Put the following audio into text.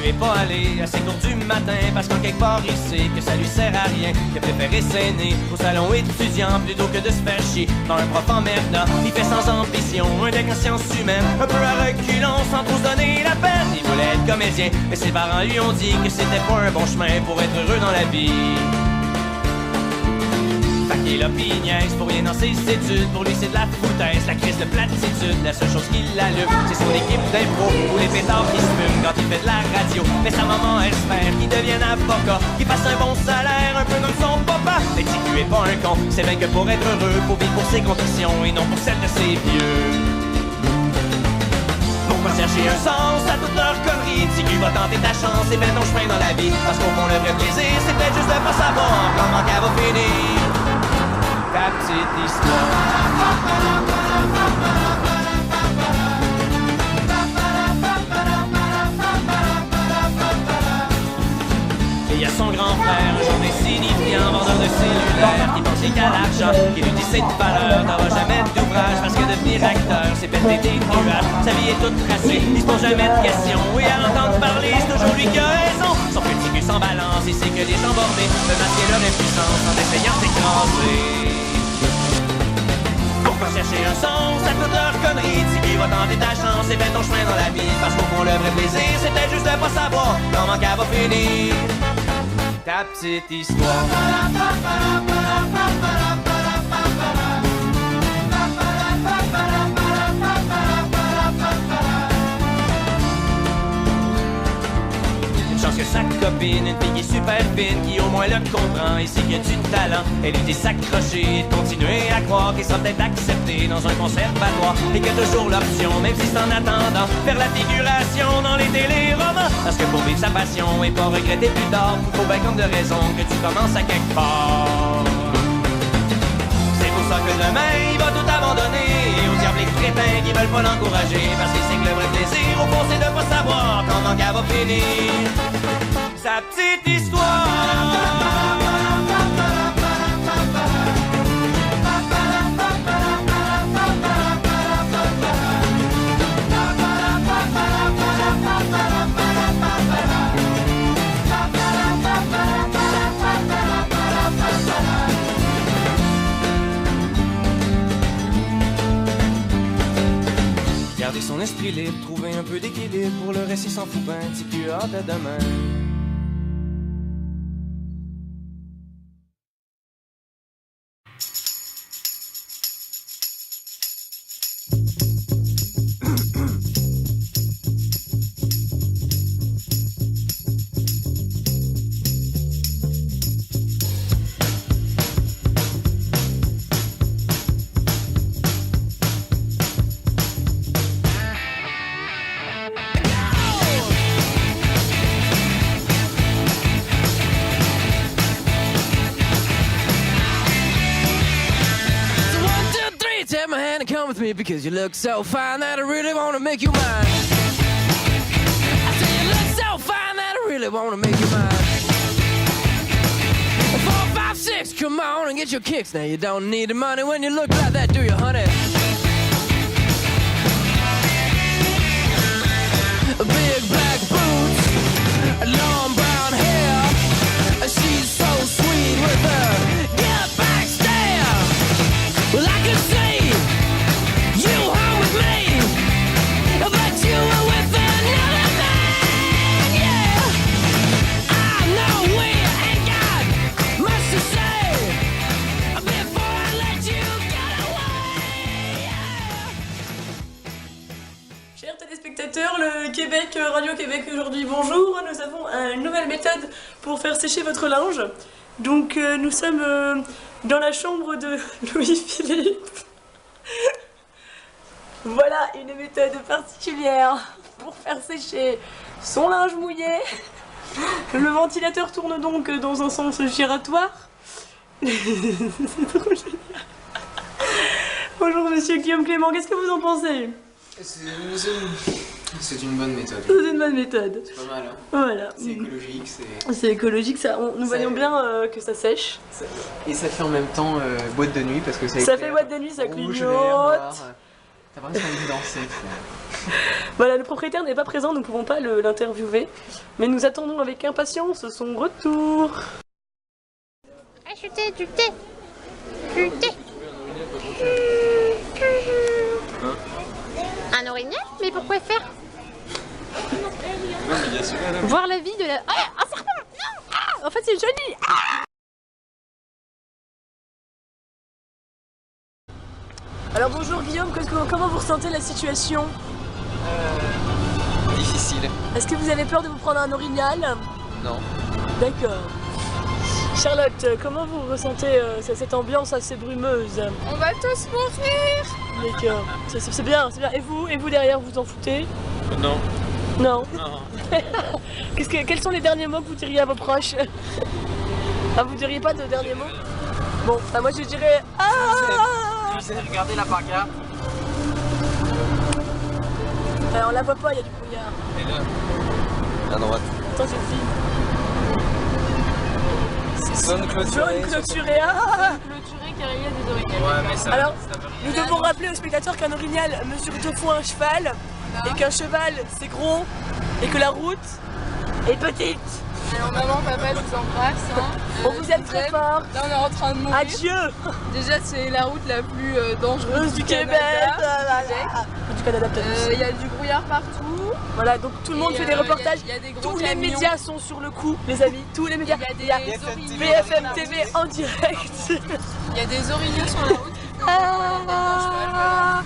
est pas allé à ses cours du matin parce qu'en quelque part il sait que ça lui sert à rien. Il a préféré s'aîner au salon étudiant plutôt que de se faire chier dans un prof emmerdant. Il fait sans ambition, un deck en sciences humaines, un peu à reculons sans trop se donner la peine. Il voulait être comédien, mais ses parents lui ont dit que c'était pas un bon chemin pour être heureux dans la vie. Fait qu'il a pis niaise pour rien dans ses études. Pour lui c'est de la foutaise, la crise de platitude. La seule chose qui l'allume, c'est son équipe d'impro ou les pétards qui se fument quand il fait de la radio. Mais sa maman espère qu'il devienne avocat, qu'il fasse un bon salaire, un peu comme son papa. Mais TQ est pas un con, c'est bien que pour être heureux, faut vivre pour ses convictions et non pour celles de ses vieux. Pourquoi chercher un sens à toute leur connerie? TQ va tenter ta chance et fais ton chemin dans la vie. Parce qu'au fond le vrai plaisir, c'est peut-être juste de pas savoir comment qu'elle va finir ta petite histoire. Et il y a son grand frère, un jour insignifiant, vendeur de cellulaire, qui pense qu'à l'argent, qui lui dit c'est de valeur, t'auras jamais d'ouvrage, parce que devenir acteur, c'est péter des nuages. Sa vie est toute tracée, il se pose jamais de questions, et à l'entendre parler, c'est toujours lui qui a raison. Son petit cul sans balance, il sait que les gens bordés peuvent masquer leur impuissance en essayant d'écraser. Pourquoi chercher un sens à toute leur connerie? TQ va tenter ta chance et fais ton chemin dans la vie. Parce qu'au fond le vrai plaisir, c'est peut-être juste de pas savoir comment qu'elle va finir ta petite histoire. Que sa copine, une fille qui est super fine, qui au moins le comprend et sait qu'il y a du talent. Elle lui dit s'accrocher, de continuer à croire qu'il sera peut-être accepté dans un conservatoire et qu'il y a toujours l'option, même si c'est en attendant, faire la figuration dans les téléromans. Parce que pour vivre sa passion et pas regretter plus tard, faut bien comme de raison que tu commences à quelque part. C'est pour ça que demain il va tout abandonner aux diables les crétins qui veulent pas l'encourager, parce qu'il sait que le vrai plaisir au fond c'est de pas savoir comment qu'elle va finir sa petite histoire. Garder son esprit libre, trouver un peu d'équilibre, pour le reste il s'en fout ben, TQ hâte à demain. Because you look so fine that I really wanna make you mine. I say you look so fine that I really wanna make you mine. 4, 5, 6, come on and get your kicks. Now you don't need the money when you look like that, do you, honey? Big black boots, long brown hair. She's so sweet with her get back stare. Well, I could see you home with me, but you were with another man, yeah. I know we ain't got much to say before I let you get away, yeah. Chers téléspectateurs, le Québec, Radio-Québec aujourd'hui, bonjour. Nous avons une nouvelle méthode pour faire sécher votre linge. Donc nous sommes dans la chambre de Louis-Philippe. Voilà une méthode particulière pour faire sécher son linge mouillé. Le ventilateur tourne donc dans un sens giratoire. C'est trop génial. Bonjour monsieur Guillaume Clément, qu'est-ce que vous en pensez? C'est une bonne méthode. C'est une bonne méthode. C'est pas mal, hein. Voilà. C'est écologique, c'est écologique, ça, nous voyons bien que ça sèche. Et ça fait en même temps boîte de nuit parce que ça fait boîte de nuit, ça rouge, clignote. vert, noir. T'as presque envie de danser. Voilà, le propriétaire n'est pas présent, nous ne pouvons pas l'interviewer. Mais nous attendons avec impatience son retour. Acheter du thé. Du thé. Un orignal? Mais pourquoi faire? Voir la vie de la... Ah, un serpent! Non! Ah, En fait, c'est joli. Alors bonjour Guillaume, comment vous ressentez la situation? Difficile. Est-ce que vous avez peur de vous prendre un orignal? Non. D'accord. Charlotte, comment vous ressentez cette ambiance assez brumeuse? On va tous mourir! D'accord, c'est bien, c'est bien. Et vous derrière, vous en foutez? Non. Non. Non. Quels sont les derniers mots que vous diriez à vos proches? Ah, vous diriez pas de derniers mots? Bon, bah moi je dirais... Ah, Vous avez regardé la pancarte? on la voit pas, il y a du brouillard. Et là, à droite. Attends, c'est une fille. Zone clôturée. Zone clôturée. Ah. Clôturé car il y a des orignaux. Ouais, mais ça. Alors, ça veut nous rien devons rappeler aux spectateurs qu'un orignal mesure 2 fois un cheval, et qu'un cheval c'est gros, et que la route est petite. Alors maman, papa, je vous embrasse. Hein. On vous aime très fort. Là on est en train de mourir. Adieu. Déjà c'est la route la plus dangereuse Du Québec. Du Canada peut-être. Il y a du brouillard partout. Voilà, donc tout le monde fait des reportages. Il y a des gros Tous les camions. médias sont sur le coup, les amis. Tous les médias. Il y a des BFM orignaux. BFM TV en direct. Il y a des orignaux sur la route qui font un cheval, voilà.